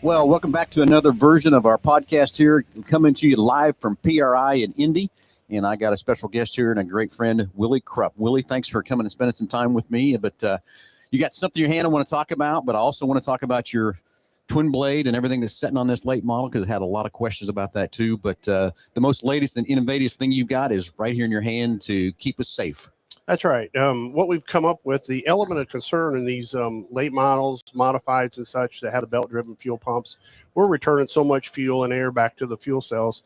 Well, welcome back to another version of our podcast here, coming to you live from PRI in Indy. And I got a special guest here and a great friend, Willy Krup. Willy, thanks for coming and spending some time with me. But you got something in your hand I want to talk about, but I also want to talk about your twin blade and everything that's sitting on this late model, because I had a lot of questions about that too. But the most latest and innovative thing you've got is right here in your hand to keep us safe. That's right. What we've come up with, the element of concern in these late models, modifieds and such that have the belt-driven fuel pumps, we're returning so much fuel and air back to the fuel cells.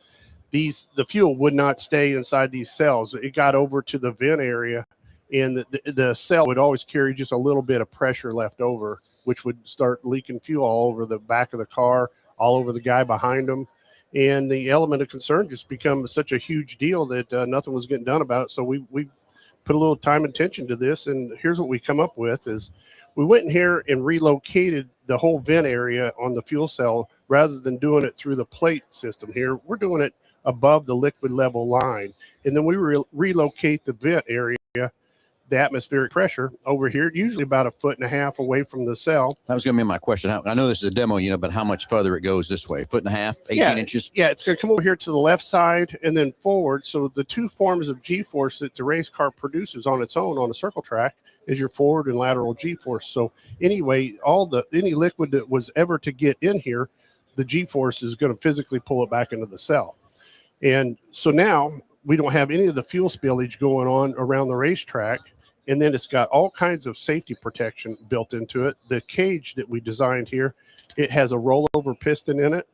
The fuel would not stay inside these cells. It got over to the vent area, and the cell would always carry just a little bit of pressure left over, which would start leaking fuel all over the back of the car, all over the guy behind them. And the element of concern just become such a huge deal that nothing was getting done about it. So we put a little time and attention to this, and here's what we come up with is we went in here and relocated the whole vent area on the fuel cell. Rather than doing it through the plate system here, we're doing it above the liquid level line, and then we relocate the vent area, the atmospheric pressure over here, usually about 1.5 feet away from the cell. That was going to be my question. I know this is a demo, but how much further it goes this way? 1.5 feet, 18 inches? Yeah, it's going to come over here to the left side and then forward. So the two forms of G-force that the race car produces on its own on a circle track is your forward and lateral G-force. So anyway, any liquid that was ever to get in here, the G-force is going to physically pull it back into the cell. And so now we don't have any of the fuel spillage going on around the racetrack. And then it's got all kinds of safety protection built into it. The cage that we designed here, it has a rollover piston in it,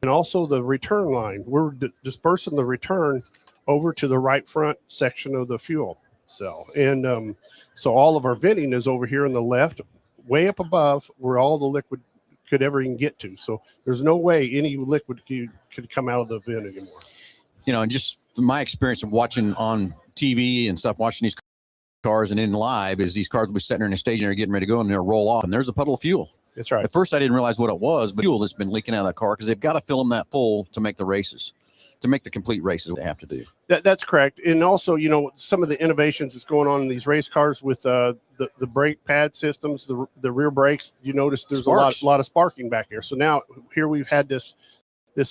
and also the return line. We're dispersing the return over to the right front section of the fuel cell. And so all of our venting is over here on the left, way up above where all the liquid could ever even get to. So there's no way any liquid could come out of the vent anymore. And just from my experience of watching on TV and stuff, watching these cars and in live, is these cars will be sitting there in a stationary getting ready to go, and they'll roll off and there's a puddle of fuel. That's right. At first I didn't realize what it was, but fuel that's been leaking out of that car, because they've got to fill them that full to make the races, to make the complete races they have to do. That's correct. And also, some of the innovations that's going on in these race cars with the brake pad systems, the rear brakes, you notice there's a lot of sparking back here. So now here we've had this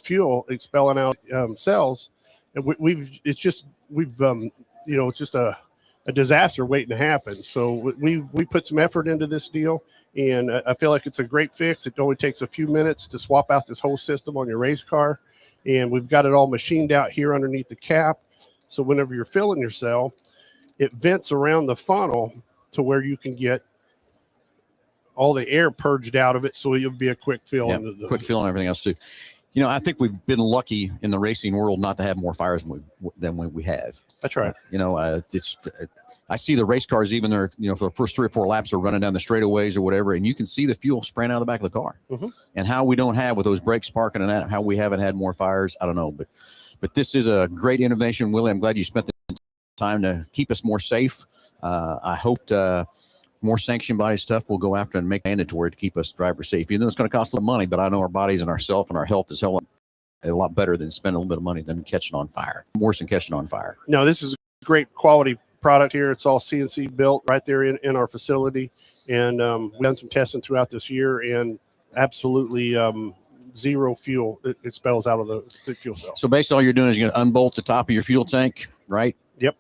fuel expelling out cells, and it's just a disaster waiting to happen. So we put some effort into this deal, and I feel like it's a great fix. It only takes a few minutes to swap out this whole system on your race car, and we've got it all machined out here underneath the cap. So whenever you're filling your cell, it vents around the funnel to where you can get all the air purged out of it, so it'll be a quick fill. Yeah, quick fill and everything else too. I think we've been lucky in the racing world not to have more fires than we have. That's right. I see the race cars, even there, for the first 3 or 4 laps, are running down the straightaways or whatever, and you can see the fuel spraying out of the back of the car. Mm-hmm. And how we don't have, with those brakes sparking and that, how we haven't had more fires, I don't know. But this is a great innovation, Willie. I'm glad you spent the time to keep us more safe. I hope more sanction body stuff will go after and make mandatory to keep us driver safe. Even though it's going to cost a lot of money, but I know our bodies and ourself and our health is a lot better than spending a little bit of money than catching on fire. Worse than catching on fire. No, this is a great quality product here. It's all CNC built right there in our facility. And we've done some testing throughout this year, and absolutely zero fuel it spells out of the fuel cell. So basically all you're doing is you're going to unbolt the top of your fuel tank, right? Yep.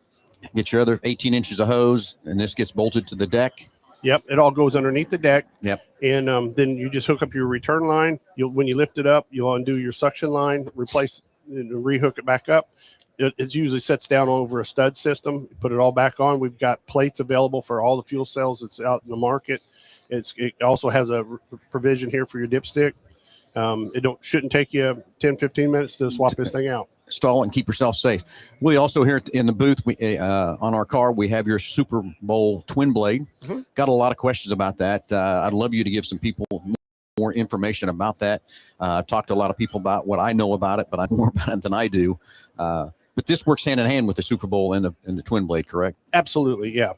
Get your other 18 inches of hose, and this gets bolted to the deck. Yep, it all goes underneath the deck. Yep. And then you just hook up your return line. When you lift it up, you'll undo your suction line, replace and rehook it back up. It usually sets down over a stud system. You put it all back on. We've got plates available for all the fuel cells that's out in the market. It also has a provision here for your dipstick. It shouldn't take you 10, 15 minutes to swap this thing out. Install and keep yourself safe. We also here in the booth, on our car, we have your Super Bowl twin blade. Mm-hmm. Got a lot of questions about that. I'd love you to give some people more information about that. I've talked to a lot of people about what I know about it, but I know more about it than I do. But this works hand in hand with the Super Bowl and the twin blade, correct? Absolutely, yeah.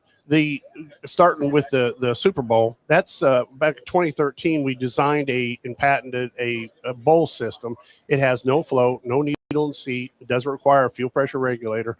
Starting with the Super Bowl, that's back in 2013, we designed and patented a bowl system. It has no float, no needle and seat. It doesn't require a fuel pressure regulator.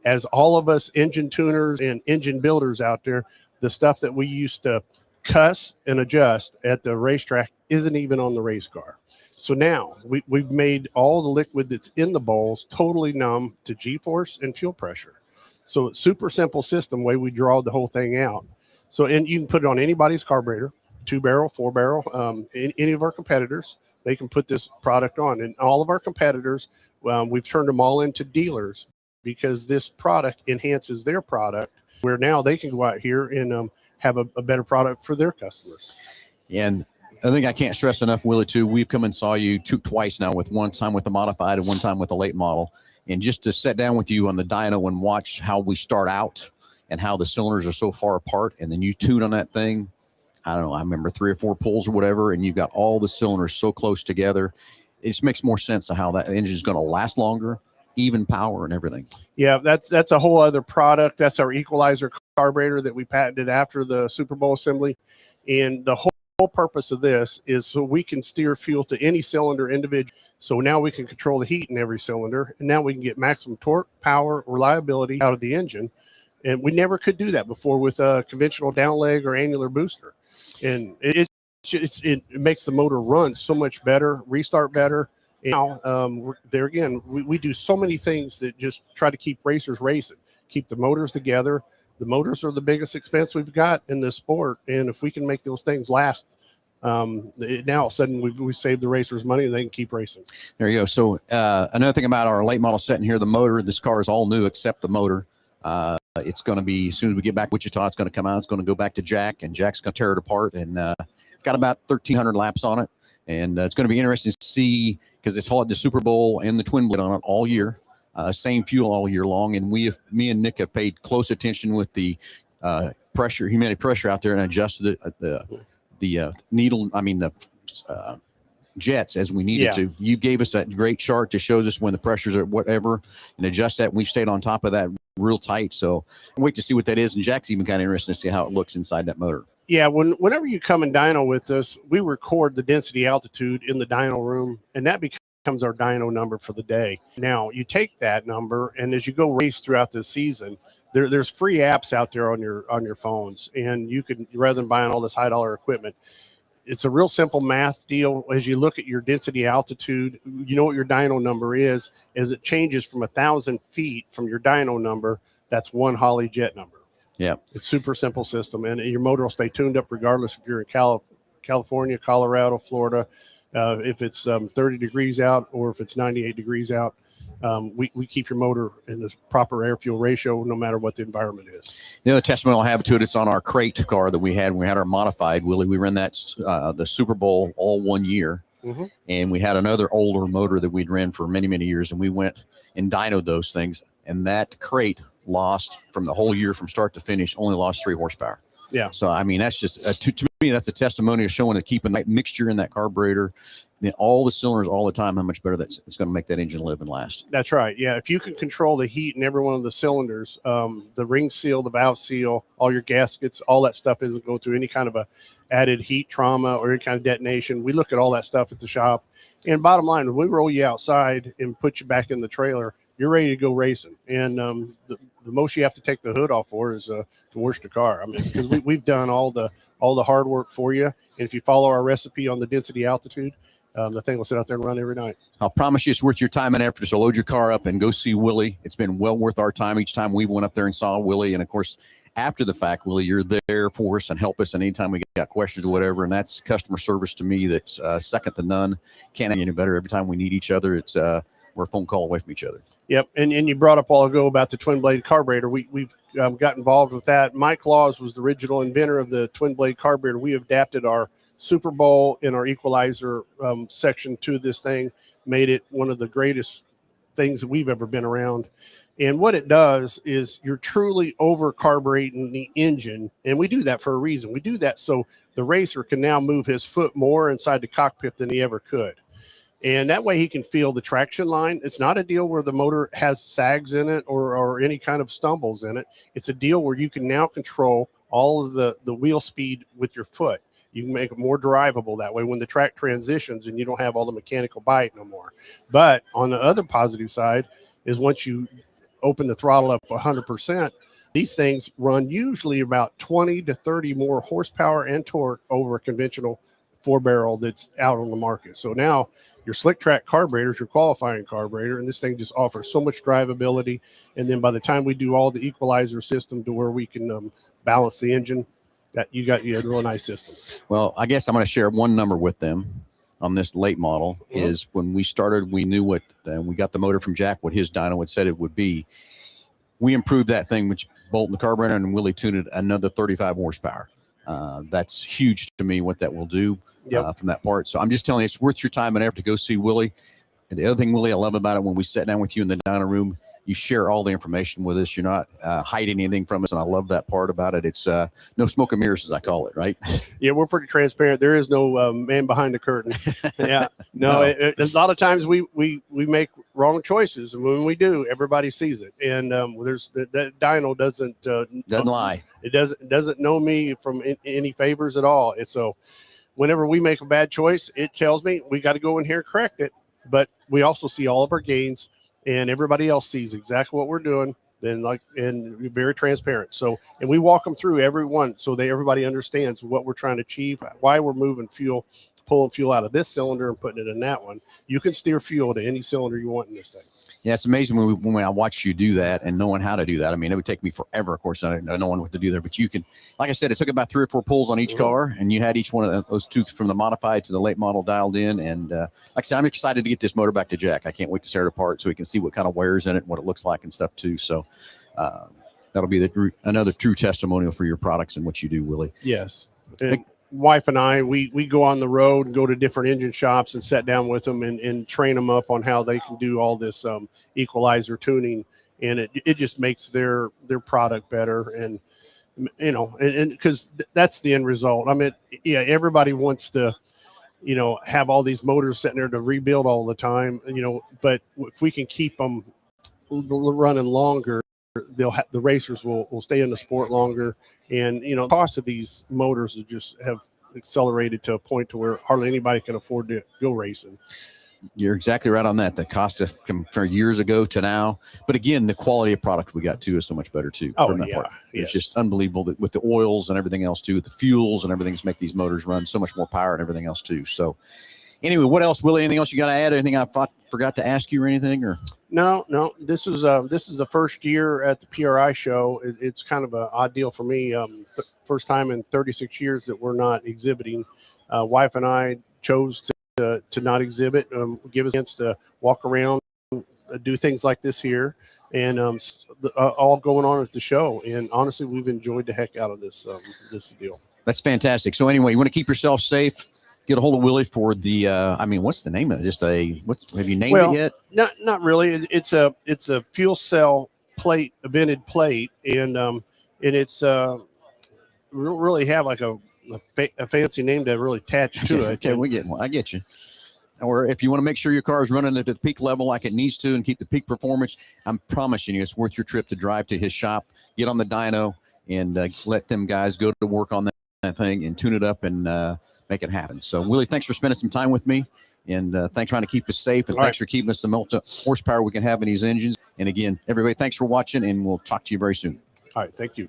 As all of us engine tuners and engine builders out there, the stuff that we used to cuss and adjust at the racetrack isn't even on the race car. So now we've made all the liquid that's in the bowls totally numb to G-force and fuel pressure. So it's super simple system way we draw the whole thing out. So, and you can put it on anybody's carburetor, 2-barrel, 4-barrel, any of our competitors, they can put this product on. And all of our competitors, we've turned them all into dealers because this product enhances their product, where now they can go out here and have a better product for their customers. And I think I can't stress enough, Willie, too. We've come and saw you twice now, with one time with the modified and one time with the late model. And just to sit down with you on the dyno and watch how we start out and how the cylinders are so far apart, and then you tune on that thing. I don't know, I remember 3 or 4 pulls or whatever, and you've got all the cylinders so close together. It just makes more sense of how that engine is going to last longer, even power and everything. Yeah, that's a whole other product. That's our equalizer carburetor that we patented after the Super Bowl assembly. And the whole purpose of this is so we can steer fuel to any cylinder individually. So now we can control the heat in every cylinder, and now we can get maximum torque, power, reliability out of the engine. And we never could do that before with a conventional down leg or annular booster. And it makes the motor run so much better, restart better. And now, there again, we do so many things that just try to keep racers racing, keep the motors together. The motors are the biggest expense we've got in this sport. And if we can make those things last, now all of a sudden we saved the racers money and they can keep racing. There you go. So another thing about our late model set in here, the motor, this car is all new except the motor. It's going to be, as soon as we get back to Wichita, it's going to come out. It's going to go back to Jack, and Jack's going to tear it apart. And it's got about 1,300 laps on it. And it's going to be interesting to see, because it's had the Super Bowl and the twin blade on it all year, same fuel all year long. And me and Nick have paid close attention with the pressure, humidity pressure out there, and adjusted it at the needle. I mean, the jets as we needed to. You gave us that great chart that shows us when the pressures are whatever, and adjust that. And we've stayed on top of that real tight. So wait to see what that is. And Jack's even kind of interested to see how it looks inside that motor. Yeah, whenever you come and dyno with us, we record the density altitude in the dyno room, and that becomes our dyno number for the day. Now, you take that number, and as you go race throughout the season, there's free apps out there on your phones, and you can, rather than buying all this high-dollar equipment, it's a real simple math deal. As you look at your density altitude, you know what your dyno number is. As it changes from 1,000 feet from your dyno number, that's one Holly jet number. Yeah, it's super simple system, and your motor will stay tuned up regardless if you're in California, Colorado, Florida. If it's 30 degrees out or if it's 98 degrees out, we keep your motor in the proper air fuel ratio no matter what the environment is. The other testimonial I have to it, it's on our crate car that we had when we had our modified, Willie. We ran that the Super Bowl all 1 year. Mm-hmm. And we had another older motor that we'd ran for many, many years, and we went and dynoed those things, and that crate lost from the whole year from start to finish, only lost 3 horsepower. Yeah. So, I mean, that's just, to me, that's a testimony of showing that keeping that mixture in that carburetor, all the cylinders all the time, how much better it's going to make that engine live and last. That's right. Yeah. If you can control the heat in every one of the cylinders, the ring seal, the valve seal, all your gaskets, all that stuff isn't going through any kind of a added heat trauma or any kind of detonation. We look at all that stuff at the shop. And bottom line, when we roll you outside and put you back in the trailer, you're ready to go racing. And the most you have to take the hood off for is to wash the car. I mean, because we've done all the hard work for you. And if you follow our recipe on the density altitude, the thing will sit out there and run every night. I'll promise you it's worth your time and effort to load your car up and go see Willie. It's been well worth our time each time we went up there and saw Willie. And, of course, after the fact, Willie, you're there for us and help us. And anytime we got questions or whatever, and that's customer service to me that's second to none. Can't get any better. Every time we need each other, it's we're a phone call away from each other. Yep, and you brought up a while ago about the twin blade carburetor. We've got involved with that. Mike Laws was the original inventor of the twin blade carburetor. We adapted our Super Bowl and our equalizer section to this thing, made it one of the greatest things that we've ever been around. And what it does is you're truly over carbureting the engine, and we do that for a reason. We do that so the racer can now move his foot more inside the cockpit than he ever could. And that way he can feel the traction line. It's not a deal where the motor has sags in it or any kind of stumbles in it. It's a deal where you can now control all of the wheel speed with your foot. You can make it more drivable that way when the track transitions and you don't have all the mechanical bite no more. But on the other positive side is once you open the throttle up 100%, these things run usually about 20 to 30 more horsepower and torque over a conventional 4-barrel that's out on the market. So now your slick track carburetor is your qualifying carburetor, and this thing just offers so much drivability. And then by the time we do all the equalizer system to where we can balance the engine, that you had a real nice system. Well, I guess I'm going to share one number with them on this late model. Is when we started, we knew what, we got the motor from Jack, what his dyno had said it would be. We improved that thing, which Bolt the carburetor, and Willie tuned it another 35 horsepower. That's huge to me what that will do from that part. So I'm just telling you, it's worth your time and effort to go see Willie. And the other thing, Willie, I love about it, when we sat down with you in the dyno room, you share all the information with us. You're not hiding anything from us, and I love that part about it. It's no smoke and mirrors, as I call it, right? Yeah, we're pretty transparent. There is no man behind the curtain. Yeah, no. A lot of times we make wrong choices, and when we do, everybody sees it. And there's that dyno doesn't lie. It doesn't know me from any favors at all. And so, whenever we make a bad choice, it tells me we got to go in here and correct it. But we also see all of our gains, and everybody else sees exactly what we're doing. And we're very transparent. So, and we walk them through every one, so everybody understands what we're trying to achieve, why we're moving fuel, pulling fuel out of this cylinder and putting it in that one. You can steer fuel to any cylinder you want in this thing. Yeah, it's amazing when I watch you do that and knowing how to do that. I mean, it would take me forever, of course, knowing what to do there. But you can, like I said, it took about 3 or 4 pulls on each car, and you had each one of those two from the modified to the late model dialed in. And like I said, I'm excited to get this motor back to Jack. I can't wait to tear it apart so we can see what kind of wears in it, what it looks like and stuff too. So that'll be another true testimonial for your products and what you do, Willie. Yes. Wife and I, we go on the road and go to different engine shops and sit down with them and train them up on how they can do all this equalizer tuning, and it just makes their product better. And and because that's the end result. I mean, yeah, everybody wants to have all these motors sitting there to rebuild all the time, but if we can keep them running longer, the racers will stay in the sport longer. And the cost of these motors have accelerated to a point to where hardly anybody can afford to go racing. You're exactly right on that. The cost of from years ago to now, but again, the quality of product we got too is so much better too. Oh from that yeah, part. yes. It's just unbelievable that with the oils and everything else too, the fuels and everything to make these motors run so much more power and everything else too. So anyway, what else, Willie? Anything else you got to add? Anything I forgot to ask you or anything? Or no. This is the first year at the PRI show. It's kind of an odd deal for me. First time in 36 years that we're not exhibiting. Wife and I chose to not exhibit. Give us a chance to walk around, do things like this here, and all going on at the show. And honestly, we've enjoyed the heck out of this deal. That's fantastic. So anyway, you want to keep yourself safe. Get a hold of Willie for the. What's the name of it? Have you named it yet? Not really. It's a fuel cell plate, a vented plate, and it's really have like a fancy name to really attach to it. Okay, we get one. I get you. Or if you want to make sure your car is running at the peak level like it needs to and keep the peak performance, I'm promising you, it's worth your trip to drive to his shop, get on the dyno, and let them guys go to work on that thing and tune it up and make it happen. So, Willie, thanks for spending some time with me, and thanks for trying to keep us safe, and thanks for keeping us the most horsepower we can have in these engines. And again, everybody, thanks for watching, and we'll talk to you very soon. All right, thank you.